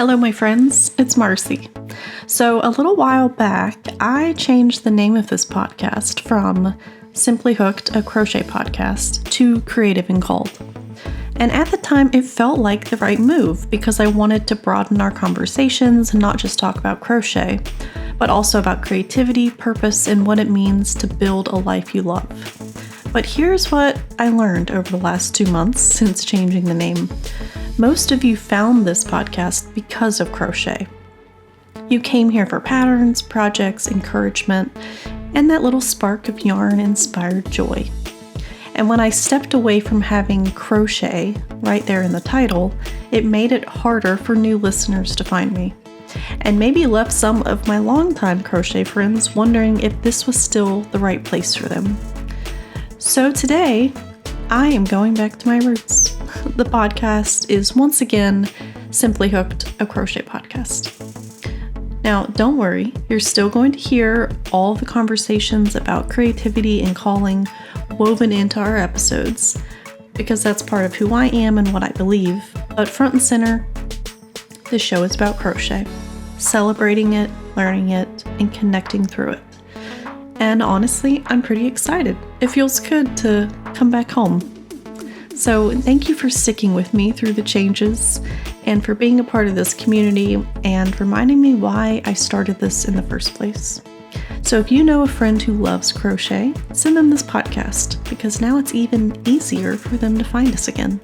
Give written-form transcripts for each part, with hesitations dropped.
Hello, my friends. It's Marcy. So, a little while back, I changed the name of this podcast from Simply Hooked, a crochet podcast, to Creative and Called. And at the time, it felt like the right move because I wanted to broaden our conversations and not just talk about crochet, but also about creativity, purpose, and what it means to build a life you love. But here's what I learned over the last 2 months since changing the name. Most of you found this podcast because of crochet. You came here for patterns, projects, encouragement, and that little spark of yarn-inspired joy. And when I stepped away from having crochet right there in the title, it made it harder for new listeners to find me, and maybe left some of my longtime crochet friends wondering if this was still the right place for them. So today, I am going back to my roots. The podcast is once again Simply Hooked, a crochet podcast. Now, don't worry, you're still going to hear all the conversations about creativity and calling woven into our episodes, because that's part of who I am and what I believe. But front and center, this show is about crochet, celebrating it, learning it, and connecting through it. And honestly, I'm pretty excited. It feels good to come back home. So thank you for sticking with me through the changes and for being a part of this community and reminding me why I started this in the first place. So if you know a friend who loves crochet, send them this podcast because now it's even easier for them to find us again.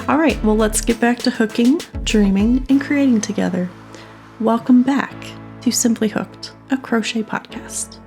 All right, well, let's get back to hooking, dreaming, and creating together. Welcome back to Simply Hooked, a crochet podcast.